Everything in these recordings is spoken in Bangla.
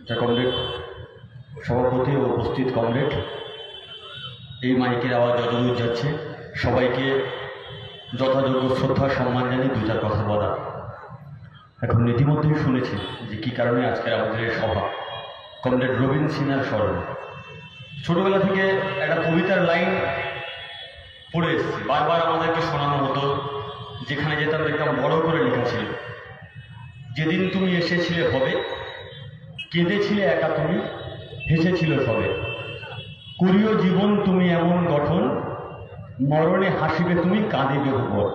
কমরেড সভাপতি ও উপস্থিত কমরেড, এই মাইকের আওয়াজ যতদূর যাচ্ছে সবাইকে যথাযোগ্য শ্রদ্ধা সম্মান জানিয়ে দু চার কথা বলা। এখন ইতিমধ্যেই শুনেছি যে কী কারণে আজকের আমাদের এই সভা। কমরেড রবীন সিনহার স্মরণ। ছোটবেলা থেকে একটা কবিতার লাইন পড়ে এসেছি, বারবার আমাদেরকে শোনানো হতো, যেখানে যেতাম দেখতাম বড় করে লেখা ছিল, যেদিন তুমি এসেছিলে হবে, কেঁদেছিলে একা তুমি, হেসেছিল সবে, করিও জীবন তুমি এমন গঠন, মরণে হাসিবে তুমি, কাঁদিবে উপর।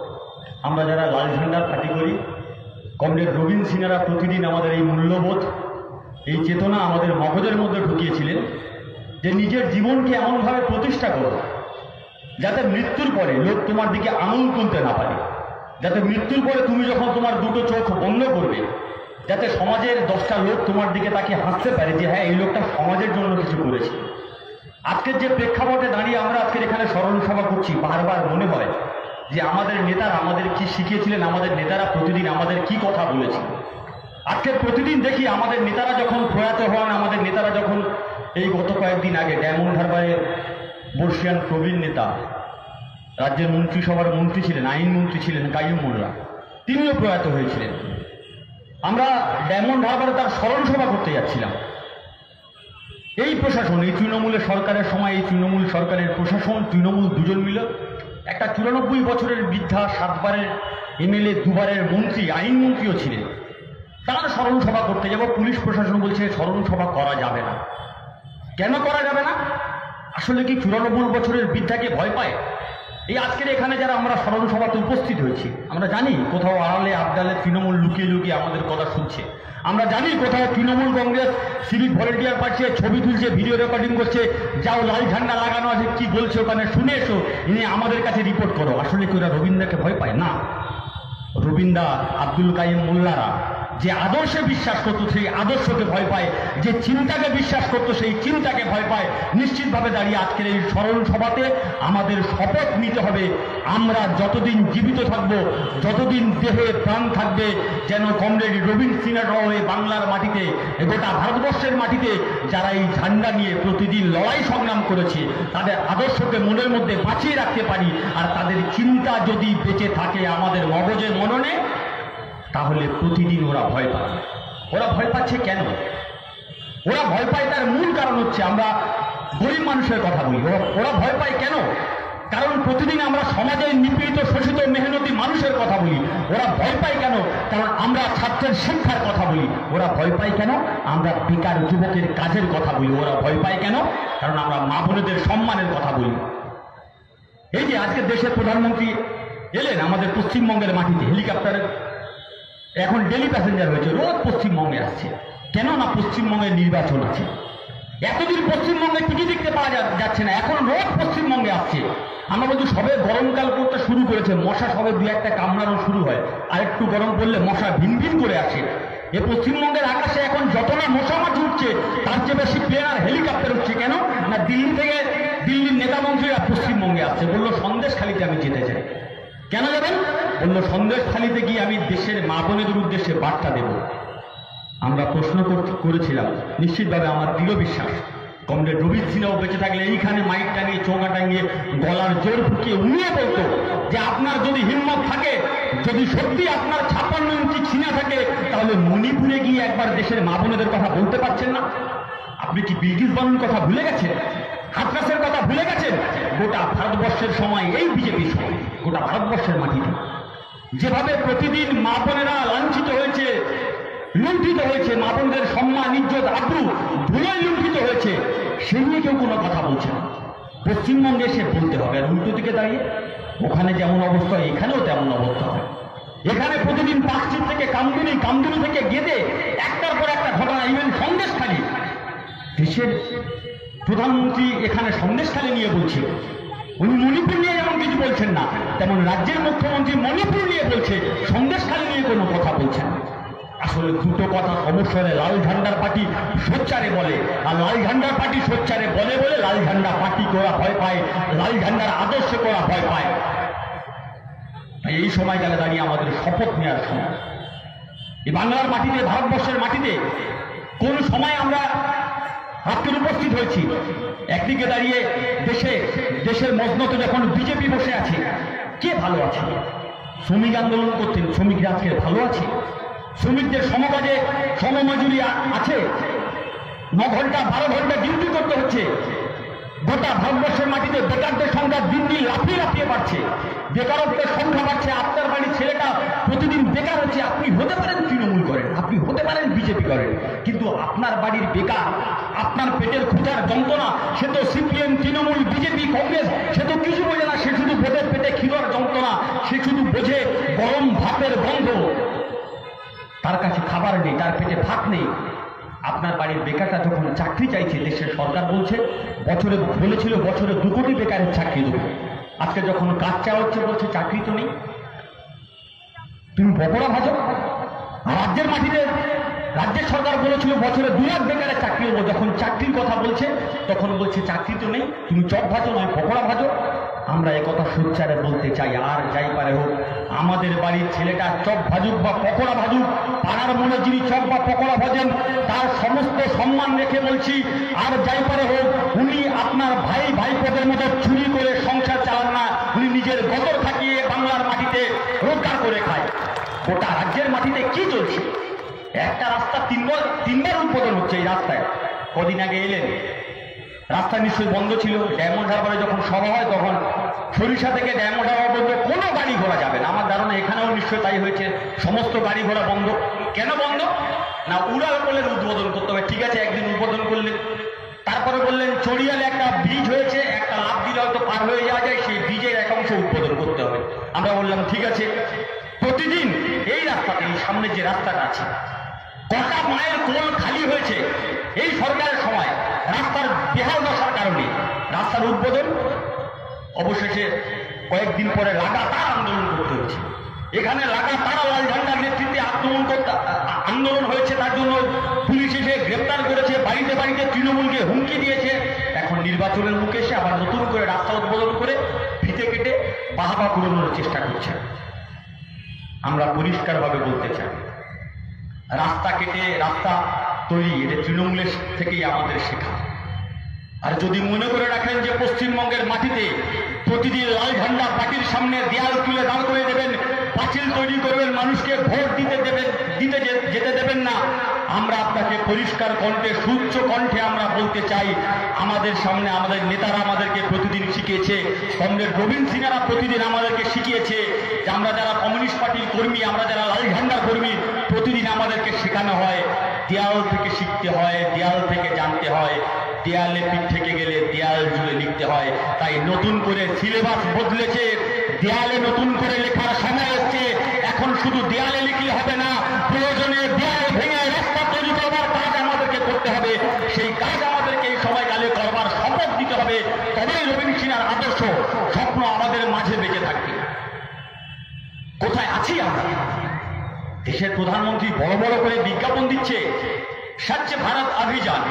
আমরা যারা লাল ঝান্ডার পার্টি করি, কমরেড রবীন সিনহারা প্রতিদিন আমাদের এই মূল্যবোধ, এই চেতনা আমাদের মগজের মধ্যে ঢুকিয়েছিলেন যে নিজের জীবনকে এমনভাবে প্রতিষ্ঠা করো যাতে মৃত্যুর পরে লোক তোমার দিকে আঙুল তুলতে না পারে, যাতে মৃত্যুর পরে তুমি যখন তোমার দুটো চোখ বন্ধ করবে, যাতে সমাজের 10টা লোক তোমার দিকে তাকে হাসতে পারে যে হ্যাঁ এই লোকটা সমাজের জন্য কিছু করেছে। আজকের যে প্রেক্ষাপটে দাঁড়িয়ে আমরা আজকের এখানে স্মরণ সভা করছি, বারবার মনে হয় যে আমাদের নেতারা আমাদের কি শিখিয়েছিলেন, আমাদের নেতারা প্রতিদিন আমাদের কি কথা বলেছিল। আজকে প্রতিদিন দেখি আমাদের নেতারা যখন প্রয়াত হন, আমাদের নেতারা যখন এই গত কয়েকদিন আগে ডায়মন্ড হারবারের বর্ষিয়ান প্রবীণ নেতা, রাজ্যের মন্ত্রিসভার মন্ত্রী ছিলেন, আইনমন্ত্রী ছিলেন কাইয়ুম মোল্লা, তিনিও প্রয়াত হয়েছিলেন। আমরা ডায়মন্ড হারবারে তার স্মরণ সভা করতে যাচ্ছিলাম। এই প্রশাসন, এই তৃণমূলের সরকারের সময় এই তৃণমূল সরকারের প্রশাসন, তৃণমূল দুজন মিলে একটা 94 বছরের বৃদ্ধা, 7 বারের এমএলএ, 2 বারের মন্ত্রী, আইনমন্ত্রীও ছিলেন, তার স্মরণ সভা করতে যাব। পুলিশ প্রশাসন বলছে স্মরণ সভা করা যাবে না। কেন করা যাবে না? আসলে কি 94 বছরের বৃদ্ধাকে ভয় পায়? এই আজকের এখানে যারা আমরা স্মরণ সভাতে উপস্থিত হয়েছি, আমরা জানি কোথাও আড়ালে আবডালে তৃণমূল লুকিয়ে লুকিয়ে আমাদের কথা শুনছে। আমরা জানি কোথাও তৃণমূল কংগ্রেস সিভিক ভলেন্টিয়ার পাচ্ছে, ছবি তুলছে, ভিডিও রেকর্ডিং করছে, যাও লাল ঝান্ডা লাগানো আছে, কি বলছে ওখানে শুনে এসো, নিয়ে আমাদের কাছে রিপোর্ট করো। আসলে কি ওরা রবীন্দ্রকে ভয় পায়? না। রবীন্দ্র, আব্দুল কাইয়ুম মোল্লারা যে আদর্শে বিশ্বাস করতো সেই আদর্শকে ভয় পায়, যে চিন্তাকে বিশ্বাস করতো সেই চিন্তাকে ভয় পায়। নিশ্চিতভাবে দাঁড়িয়ে আজকের এই স্মরণ সভাতে আমাদের শপথ নিতে হবে, আমরা যতদিন জীবিত থাকব, যতদিন দেহে প্রাণ থাকবে, যেন কমরেড রবীন সিনহারাও এই বাংলার মাটিতে, গোটা ভারতবর্ষের মাটিতে যারা এই ঝান্ডা নিয়ে প্রতিদিন লড়াই সংগ্রাম করেছে, তাদের আদর্শকে মনের মধ্যে বাঁচিয়ে রাখতে পারি। আর তাদের চিন্তা যদি বেঁচে থাকে আমাদের মগজে মননে, তাহলে প্রতিদিন ওরা ভয় পায়। ওরা ভয় পাচ্ছে কেন? ওরা ভয় পায় তার মূল কারণ হচ্ছে আমরা গরিব মানুষের কথা বলি। ওরা ভয় পায় কেন? কারণ প্রতিদিন আমরা সমাজের নিপীড়িত, শোষিত, মেহনতি মানুষের কথা বলি। ওরা ভয় পায় কেন? কারণ আমরা ছাত্রের শিক্ষার কথা বলি। ওরা ভয় পায় কেন? আমরা বেকার যুবকের কাজের কথা বলি। ওরা ভয় পায় কেন? কারণ আমরা মা বোনেদের সম্মানের কথা বলি। এই যে আজকে দেশের প্রধানমন্ত্রী এলেন আমাদের পশ্চিমবঙ্গের মাটিতে হেলিকপ্টারে, এখন ডেলি প্যাসেঞ্জার হয়েছে, রোজ পশ্চিমবঙ্গে আসছে। কেন না? পশ্চিমবঙ্গের নির্বাচন আছে। এতদিন পশ্চিমবঙ্গে টিভি দেখতে পাওয়া যাচ্ছে না, এখন রোজ পশ্চিমবঙ্গে আসছে। আমরা বলছি সবে গরমকাল পড়তে শুরু করেছে, মশা সবে 2-1টা কামড়ানো শুরু হয়, আর একটু গরম পড়লে মশা ভিন ভিন করে আসে। এ পশ্চিমবঙ্গের আকাশে এখন যত না মশা মাছি উঠছে, তার চেয়ে বেশি প্লেন আর হেলিকপ্টার উঠছে। কেন না? দিল্লি থেকে, দিল্লির নেতা মন্ত্রীরা পশ্চিমবঙ্গে আসছে। বললো সন্দেশখালিতে আমি যেতে চাই। কেন যাবেন? বললো সন্দেশখালিতে গিয়ে আমি দেশের মা বোনেদের উদ্দেশ্যে বার্তা দেব। আমরা প্রশ্ন করেছিলাম, নিশ্চিতভাবে আমার দৃঢ় বিশ্বাস কমরেড রবীন সিনহাও বেঁচে থাকলে এইখানে মাইক টাঙিয়ে, চৌকা টাঙিয়ে, গলার জোর ফুকিয়ে উনিয়ে বলতো যে আপনার যদি হিম্মত থাকে, যদি সত্যি আপনার 56 ইঞ্চি ছিনা থাকে, তাহলে মণিপুরে গিয়ে একবার দেশের মা বোনেদের কথা বলতে পারছেন না? আপনি কি বিলকিস বানুর কথা ভুলে গেছেন? হাতরাসের কথা ভুলে গেছেন? গোটা ভারতবর্ষের সময় এই বিজেপির সময় গোটা ভারতবর্ষের মাটিতে যেভাবে প্রতিদিন মা বোনেরা লাঞ্ছিত হয়েছে, লুণ্ঠিত হয়েছে, মা বোনদের সম্মান, ইজ্জত, আব্রু ধুলোয় লুণ্ঠিত হয়েছে, সে নিয়ে কেউ কোনো কথা বলছে না। পশ্চিমবঙ্গে এসে বলতে হবে। আর উল্টো দিকে দাঁড়িয়ে ওখানে যেমন অবস্থা হয় এখানেও তেমন অবস্থা হয়। এখানে প্রতিদিন পাকচিত থেকে কামদুনি, কামদুনি থেকে গেদে, একটার পর একটা ঘটনা। ইভেন সন্দেশখালী, দেশের প্রধানমন্ত্রী এখানে সন্দেশখালী নিয়ে বলছে, উনি মণিপুর নিয়ে যেমন কিছু বলছেন না, তেমন রাজ্যের মুখ্যমন্ত্রী মণিপুর নিয়ে বলছে, সন্দেশখালী নিয়ে কোনো কথা বলছেন না। আসলে দুটো কথা সমস্যারে লাল ঝান্ডার পার্টি সোচ্চারে বলে, আর লাল ঝান্ডার পার্টি সোচ্চারে বলে বলে লাল ঝান্ডা পার্টি করা ভয় পায়, লাল ঝান্ডার আদর্শ করা ভয় পায়। তাই এই সময় গেলে দাঁড়িয়ে আমাদের শপথ নেওয়ার সময়। এই বাংলার মাটিতে, ভারতবর্ষের মাটিতে কোন সময় আমরা আজকের উপস্থিত হয়েছি? একদিকে দাঁড়িয়ে দেশের মজনতে যখন বিজেপি বসে আছে, কে ভালো আছে? শ্রমিক আন্দোলন করতেন, শ্রমিকরা আজকে ভালো আছে? শ্রমিকদের সমকাজে সমমজুরি আছে, 9 ঘন্টা 12 ঘন্টা ডিউটি করতে হচ্ছে। গোটা ভারতবর্ষের মাটিতে বেকারদের সংখ্যা দিন দিন লাফিয়ে লাফিয়ে বাড়ছে, বেকারত্বের সংখ্যা বাড়ছে। আপনার বাড়ির ছেলেটা প্রতিদিন বেকার হচ্ছে। আপনি হতে পারেন তৃণমূল করেন, আপনি হতে পারেন বিজেপি করেন, কিন্তু আপনার বাড়ির বেকার, আপনার পেটের ক্ষুধার যন্ত্রণা, সে তো সিপিএম, তৃণমূল, বিজেপি, কংগ্রেস, সে তো কিছু বোঝে না। সে শুধু পেটের পেটে খিদার যন্ত্রণা, সে শুধু বোঝে গরম ভাতের গন্ধ। তার কাছে খাবার নেই, তার পেটে ভাত নেই। আপনার বাড়ির বেকারটা যখন চাকরি চাইছে, দেশের সরকার বলেছিল বছরে 2 কোটি বেকারের চাকরি দেবো। আজকে যখন কাজ চাওয়া হচ্ছে বলছে চাকরি তো নেই। তুমি পকোড়া ভাজো। রাজ্যের মাটিতে রাজ্যের সরকার বলেছিল বছরে 2 লাখ বেকারের চাকরি দেবো। যখন চাকরির কথা বলছে তখন বলছে চাকরি তো নেই, তুমি চপ ভাজো নয় পকোড়া ভাজো। আমরা একথা সোচ্চারে বলতে চাই, আর যাই পারে হোক, আমাদের বাড়ির ছেলেটা চপ ভাজুক বা পকোড়া ভাজুক, পাড়ার মনে যিনি চপ বা পকোড়া ভাজেন তার সমস্ত সম্মান রেখে বলছি, আর যাই পারে হোক, উনি আপনার ভাইপোদের মতো চুরি করে সংসার চালান না। উনি নিজের গতর থাকিয়ে বাংলার মাটিতে রোজগার করে খায়। গোটা রাজ্যের মাটিতে কি চলছে? একটা রাস্তা তিনবার উদ্বোধন হচ্ছে। এই রাস্তায় কদিন আগে এলেন, রাস্তা নিশ্চয়ই বন্ধ ছিল। ডায়মন্ড হারবারে যখন সভা হয় তখন সরিষা থেকে ডায়মন্ড হারবার পর্যন্ত কোনো গাড়ি ঘোড়া যাবে না। আমার ধারণা এখানেও নিশ্চয়ই তাই হয়েছে, সমস্ত গাড়ি ঘোড়া বন্ধ। কেন বন্ধ? না, উড়াল পোলের উদ্বোধন করতে হবে। ঠিক আছে, একদিন উদ্বোধন করলেন, তারপরে বললেন চড়িয়ালে একটা ব্রিজ হয়েছে, একটা লাফ দিলে হয়তো পার হয়ে যাওয়া যায়, সেই ব্রিজের এক অংশ উদ্বোধন করতে হবে। আমরা বললাম ঠিক আছে। প্রতিদিন এই রাস্তাতে, এই সামনে যে রাস্তাটা আছে, কটা মায়ের কোল খালি হয়েছে এই সরকারের সময় রাস্তার বেহাল দশার কারণে। রাস্তার উদ্বোধন, অবশেষে কয়েকদিন পরে লাগাতার আন্দোলন করতে হয়েছে। এখানে লাগাতার লাল ঝান্ডার নেতৃত্বে আন্দোলন হয়েছে। তার জন্য পুলিশ এসে গ্রেপ্তার করেছে, বাড়িতে বাড়িতে তৃণমূলকে হুমকি দিয়েছে। এখন নির্বাচনের মুখে এসে আবার নতুন করে রাস্তা উদ্বোধন করে ফিতে কেটে বাহাবা পুরোনোর চেষ্টা করছে। আমরা পরিষ্কারভাবে বলতে চাই, রাস্তা কেটে রাস্তা তৈরি এটা তৃণমূলের থেকেই আমাদের শেখা। আর যদি মনে করে রাখেন যে পশ্চিমবঙ্গের মাটিতে প্রতিদিন লাল ঝান্ডা পার্টির সামনে দেয়াল তুলে দাঁড় করে দেবেন, পাঁচিল তৈরি করবেন, মানুষকে ভোট যেতে দেবেন না, আমরা আপনাকে পরিষ্কার কণ্ঠে, সুউচ্চ কণ্ঠে আমরা বলতে চাই, আমাদের সামনে আমাদের নেতারা আমাদেরকে প্রতিদিন শিখিয়েছে, কমরেড রবীন সিংরা প্রতিদিন আমাদেরকে শিখিয়েছে যে আমরা যারা কমিউনিস্ট পার্টির কর্মী, আমরা যারা লাল ঝান্ডার কর্মী, প্রতিদিন আমাদেরকে শেখানো হয় দেয়াল থেকে শিখতে হয়, দেয়াল থেকে জানতে হয়, দেয়ালে পিঠ থেকে গেলে দেয়াল জুড়ে লিখতে হয়। তাই নতুন করে সিলেবাস বদলেছে, দেয়ালে নতুন করে লেখার সময় এসছে। এখন শুধু দেয়ালে লিখলে হবে না, প্রয়োজনে দেয়াল ভেঙে রাস্তা তৈরি করবার কাজ আমাদেরকে করতে হবে। সেই কাজ আমাদেরকে এই সময়কালে করবার শপথ দিতে হবে। তবেই রবীন সিংহের আদর্শ স্বপ্ন আমাদের মাঝে বেঁচে থাকবে। কোথায় আছি আমরা? দেশের প্রধানমন্ত্রী বড় বড় করে বিজ্ঞাপন দিচ্ছে স্বচ্ছ ভারত অভিযান।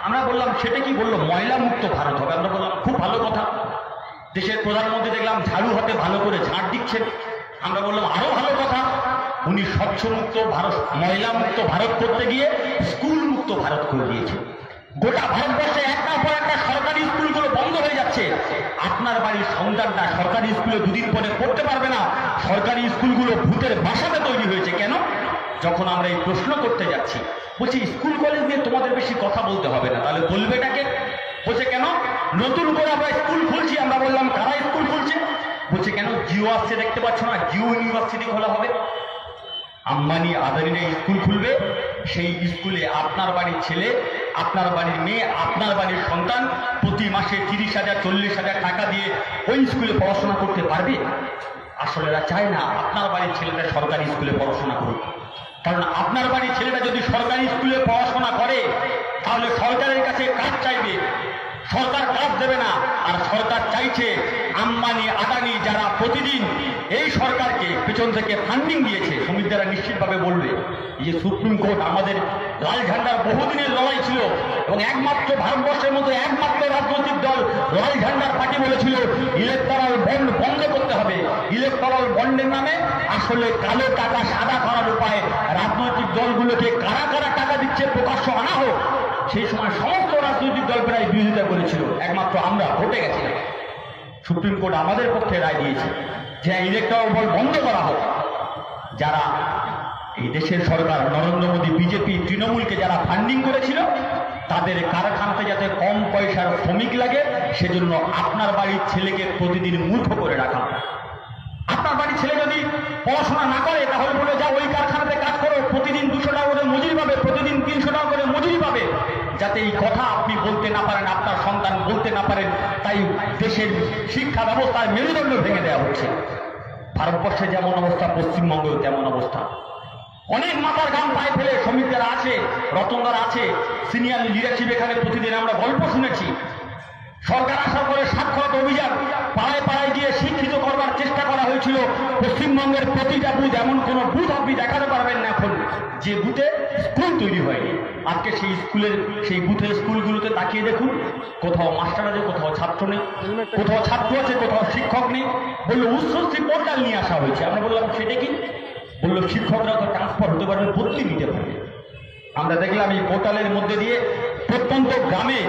আমরা বললাম সেটা কি? বললো ময়লা মুক্ত ভারত হবে। আমরা বললাম খুব ভালো কথা। দেশের প্রধানমন্ত্রী দেখলাম ঝাড়ু হাতে ভালো করে ঝাড় দিচ্ছেন। আমরা বললাম আরো ভালো কথা, উনি স্বচ্ছ মুক্ত ভারত, ময়লা মুক্ত ভারত করতে গিয়ে স্কুল মুক্ত ভারত করে দিয়েছে। গোটা ভারতবর্ষে একটার পর একটা সরকারি স্কুলগুলো বন্ধ হয়ে যাচ্ছে। আপনার বাড়ির সন্তানটা সরকারি স্কুলে 2 দিন পরে পড়তে পারবে না। সরকারি স্কুলগুলো ভূতের বাসাতে তৈরি হয়েছে। কেন? যখন আমরা এই প্রশ্ন করতে যাচ্ছি, বলছি স্কুল কলেজ নিয়ে তোমাদের বেশি কথা বলতে হবে না, তাহলে বলবেটাকে? বলছে কেন নতুন করে আমরা স্কুল খুলছি। আমরা বললাম কারা স্কুল খুলছে? বলছে কেন জিও আসছে দেখতে পাচ্ছ না, জিও ইউনিভার্সিটি খোলা হবে। আম্বানি আদানিরা স্কুল খুলবে, সেই স্কুলে আপনার বাড়ির ছেলে, আপনার বাড়ির মেয়ে, আপনার বাড়ির সন্তান প্রতি মাসে 30,000 40,000 টাকা দিয়ে ওই স্কুলে পড়াশোনা করতে পারবে? আসলে এরা চায় না আপনার বাড়ির ছেলেটা সরকারি স্কুলে পড়াশোনা করুক। কারণ আপনার বাড়ির ছেলেটা যদি সরকারি স্কুলে পড়াশোনা করে তাহলে সরকারের কাছে কাজ চাইবে, সরকার কাজ দেবে না। আর সরকার চাইছে আম্বানি আদানি যারা প্রতিদিন এই সরকারকে পেছন থেকে ফান্ডিং দিয়েছে, শ্রমিকরা নিশ্চিতভাবে বলবে যে সুপ্রিম কোর্ট আমাদের লাল ঝান্ডার বহুদিনের লড়াই ছিল এবং একমাত্র ভারতবর্ষের মধ্যে একমাত্র রাজনৈতিক দল লাল ঝান্ডার পার্টি বলেছিল ইলেকটরাল বন্ড বন্ধ করতে হবে। ইলেকটরাল বন্ডের নামে আসলে কালো টাকা সাদা করার উপায় রাজনৈতিক দলগুলোকে কারা কারা টাকা দিচ্ছে প্রকাশ্য আনা না হোক, সেই সময় সমস্ত রাজনৈতিক দল প্রায় বিরোধিতা করেছিল, একমাত্র আমরা ভোটে গেছিলাম। সুপ্রিম কোর্ট আমাদের পক্ষে রায় দিয়েছে যে ইলেকট্রাল বল বন্ধ করা হোক। যারা এই দেশের সরকার নরেন্দ্র মোদী, বিজেপি, তৃণমূলকে যারা ফান্ডিং করেছিল, তাদের কারখানাতে যাতে কম পয়সার শ্রমিক লাগে, সেজন্য আপনার বাড়ির ছেলেকে প্রতিদিন মূর্খ করে রাখা। আপনার বাড়ির ছেলে যদি পড়াশোনা না করে, তাহলে বলে যাও ওই কারখানাতে কাজ করো, প্রতিদিন 200 টাকা করে মজুরি পাবে, প্রতিদিন 300 টাকা করে মজুরি পাবে। যাতে এই কথা আপনি বলতে না পারেন, আপনার সন্তান বলতে না পারেন, তাই দেশের শিক্ষা ব্যবস্থার মেরুদণ্ড ভেঙে দেওয়া হচ্ছে। ভারতবর্ষে যেমন অবস্থা, পশ্চিমবঙ্গেও তেমন অবস্থা। অনেক মাথার গাম পায়ে ফেলে শ্রমিক যারা আছে, রতনদার আছে, সিনিয়র লিডারশিপ, এখানে প্রতিদিন আমরা গল্প শুনেছি। সরকার আসার পরে সাক্ষরতা অভিযান, পাড়ায় পাড়ায় গিয়ে শিক্ষিত করবার চেষ্টা করা হয়েছিল। পশ্চিমবঙ্গের প্রতিটা বুথ, এমন কোন বুথ আপনি দেখাতে পারবেন না এখন যে বুথে স্কুল তৈরি হয়নি। আজকে সেই স্কুলের, সেই বুথের স্কুলগুলোতে তাকিয়ে দেখুন, কোথাও মাস্টার আছে, কোথাও ছাত্র নেই, কোথাও ছাত্র আছে, কোথাও শিক্ষক নেই। বললো উচ্চশ্রী পোর্টাল নিয়ে আসা হয়েছে। আমরা বললাম সেটা কি? বললো শিক্ষকরা তো ট্রান্সফার হতে পারবে, বদলি নিতে পারবে। আমরা দেখলাম এই পোর্টালের মধ্যে দিয়ে প্রত্যন্ত গ্রামে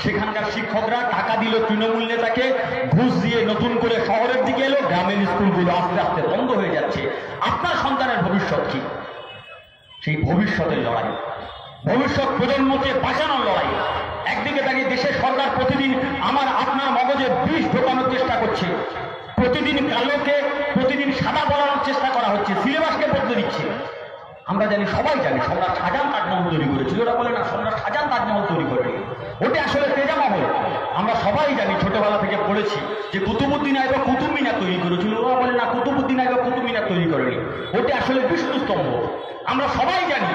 সেখানকার শিক্ষকরা টাকা দিল তৃণমূল নেতাকে, ঘুষ দিয়ে নতুন করে শহরের দিকে এলো, গ্রামের স্কুলগুলো আস্তে আস্তে বন্ধ হয়ে যাচ্ছে। আপনার সন্তানের ভবিষ্যৎ কি? সেই ভবিষ্যতের লড়াই, ভবিষ্যৎ প্রজন্মকে বাঁচানোর লড়াই। একদিকে দাঁড়িয়ে দেশের সরকার প্রতিদিন আমার আপনার মগজে বিষ ঢোকানোর চেষ্টা করছে, প্রতিদিন কালোকে প্রতিদিন সাদা বলানোর চেষ্টা করা হচ্ছে, সিলেবাসকে বদলে দিচ্ছে। আমরা জানি, সবাই জানি, সম্রাট শাহজাহান তাজমহল তৈরি করেছিল। ওরা বলে না সম্রাট শাহজাহান তাজমহল তৈরি করেনি, ওটা আসলে তেজামহল। আমরা সবাই জানি, ছোটবেলা থেকে পড়েছি যে কুতুবুদ্দিন আইবক কুতুব মিনার তৈরি করেছিল। ওরা বলে না কুতুবুদ্দিন আইবক কুতুব মিনার তৈরি করেনি, ওটা আসলে বিষ্ণু স্তম্ভ। আমরা সবাই জানি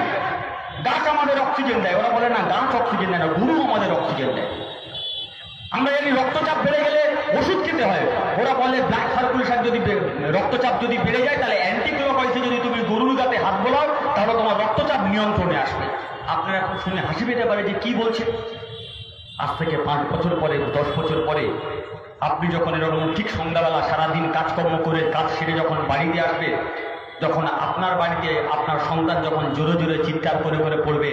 গাছ আমাদের অক্সিজেন দেয়। ওরা বলে না গাছ অক্সিজেন দেয় না, গুরু আমাদের অক্সিজেন দেয়। আমরা জানি রক্তচাপ বেড়ে গেলে ওষুধ খেতে হয়। ওরা বলে ব্লাড সার্কুলেশন যদি, রক্তচাপ যদি বেড়ে যায়, তাহলে অ্যান্টিক্লোকাইসে যদি তুমি গরুর গাতে হাত বোলাও, তাহলে তোমার রক্তচাপ নিয়ন্ত্রণে আসবে। আপনারা এখন শুনে হাসি পেতে পারে যে কি বলছে। আজ থেকে 5 বছর পরে, 10 বছর পরে আপনি যখন এরকম ঠিক সন্ধ্যাবেলা সারাদিন কাজকর্ম করে কাজ সেরে যখন বাড়িতে আসবে, যখন আপনার বাড়িতে আপনার সন্তান যখন জোরে জোরে চিৎকার করে করে পড়বে,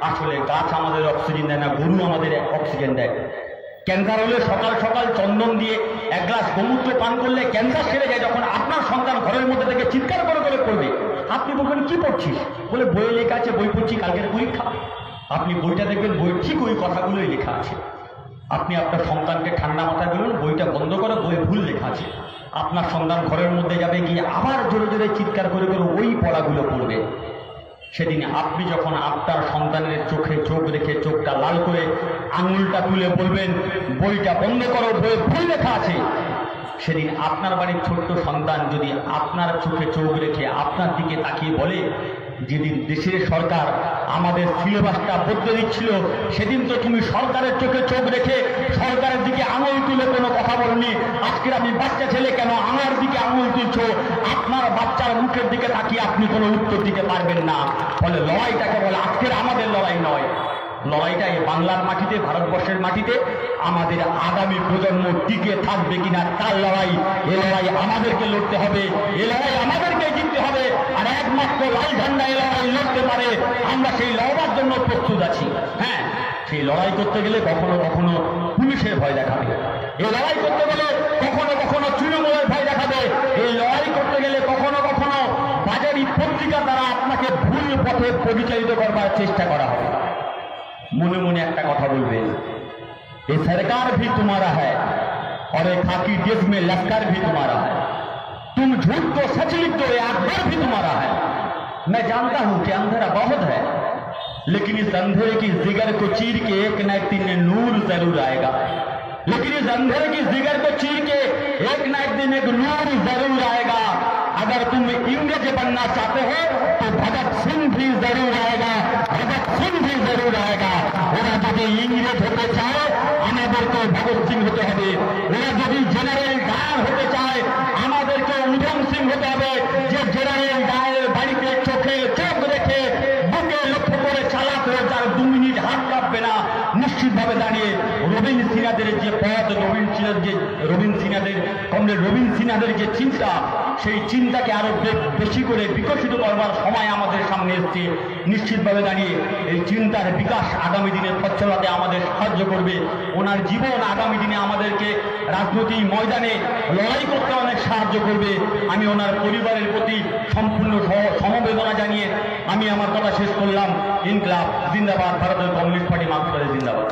আসলে গাছ আমাদের অক্সিজেন দেয় না, গরু আমাদের অক্সিজেন দেয়। ক্যান্সার হলে সকাল সকাল চন্দন দিয়ে 1 গ্লাস গোমূত্র পান করলে ক্যান্সার সেরে যায়। যখন আপনার সন্তান ঘরের মধ্যে থেকে চিৎকার করে করে পড়বে, আপনি বলবেন কি পড়ছিস? বলে বইয়ে লেখা আছে, বই পড়ছি, কালকের পরীক্ষা। আপনি বইটা দেখবেন, বই ঠিক ওই কথাগুলোই লেখা আছে। আপনি আপনার সন্তানকে ঠান্ডা মাথায় বলুন বইটা বন্ধ করো, বইয়ে ভুল লেখা আছে। আপনার সন্তান ঘরের মধ্যে যাবে, গিয়ে আবার জোরে জোরে চিৎকার করে করে ওই পড়াগুলো পড়বে। সেদিন আপনি যখন আপনার সন্তানের চোখে চোখ রেখে চোখটা লাল করে আঙুলটা তুলে বলবেন বইটা বন্ধ করো, বইয়ে ভুল লেখা আছে, সেদিন আপনার বাড়ির ছোট্ট সন্তান যদি আপনার চোখে চোখ রেখে আপনার দিকে তাকিয়ে বলে, যেদিন দেশের সরকার আমাদের সিলেবাসটা বদলে দিচ্ছিল, সেদিন তো তুমি সরকারের চোখে চোখ রেখে সরকারের দিকে আঙুল তুলে কোনো কথা বলনি, আজকের আমি বাচ্চা ছেলে কেন আমার দিকে আঙুল তুলছো? আপনার বাচ্চার মুখের দিকে তাকিয়ে আপনি কোনো উত্তর দিতে পারবেন না। ফলে লড়াইটাকে বলে আজকের আমাদের লড়াই নয়, লড়াইটা এই বাংলার মাটিতে, ভারতবর্ষের মাটিতে আমাদের আগামী প্রজন্ম টিকে থাকবে কিনা তার লড়াই। এ লড়াই আমাদেরকে লড়তে হবে, এ লড়াই আমাদেরকে জিততে হবে। আর একমাত্র লাল ঝান্ডা এ লড়াই লড়তে পারে। আমরা সেই লড়ার জন্য প্রস্তুত আছি। হ্যাঁ, সেই লড়াই করতে গেলে কখনো কখনো পুলিশের ভয় দেখাবে, এই লড়াই করতে গেলে কখনো কখনো তৃণমূলের ভয় দেখাবে, এই লড়াই করতে গেলে কখনো কখনো বাজারি পত্রিকা দ্বারা আপনাকে ভুল পথে পরিচালিত করবার চেষ্টা করা হবে। মনে মনে একটা কথা বলবেন, ये सरकार भी तुम्हारा है और ये खाकी ड्रेस में लश्कर भी तुम्हारा है। तुम झूठ को सच लिख दो, ये अखबार भी तुम्हारा है। मैं जानता हूं कि अंधेरा बहुत है, लेकिन इस अंधेरे की जिगर को चीर के एक न एक दिन नूर जरूर आएगा। लेकिन इस अंधेरे की जिगर को चीर के एक न एक दिन एक नूर जरूर आएगा। अगर तुम इंग्रेज बनना चाहते हो तो भगत सिंह भी जरूर आएगा, भगत सिंह भी जरूर आएगा। ওরা যদি ইংরেজ হতে চায় আমাদেরকে ভগৎ সিং হতে হবে, ওরা যদি জেনারেল ডায়ার হতে চায় আমাদেরকে উধম সিং হতে হবে, যে জেনারেল ডায়ারের বাড়িতে চোখে চোখ রেখে বুকে লক্ষ্য করে চালাতে, যার 2 মিনিট হাত কাঁপবে না, নিশ্চিতভাবে দাঁড়িয়ে রবীন সিনহাদের যে পথ, রবীন সিনহাদের কমরেড রবীন সিনহাদের যে চিন্তা, সেই চিন্তাকে আরো বেশি করে বিকশিত করবার সময় আমাদের সামনে এসছে। নিশ্চিতভাবে দাঁড়িয়ে এই চিন্তার বিকাশ আগামী দিনে সচ্ছলতাতে আমাদের সাহায্য করবে। ওনার জীবন আগামী দিনে আমাদেরকে রাজনৈতিক ময়দানে লড়াই করতে অনেক সাহায্য করবে। আমি ওনার পরিবারের প্রতি সম্পূর্ণ সমবেদনা জানিয়ে আমি আমার কথা শেষ করলাম। ইনকলাব জিন্দাবাদ, ভারতের কমিউনিস্ট পার্টি মার্কসবাদী জিন্দাবাদ।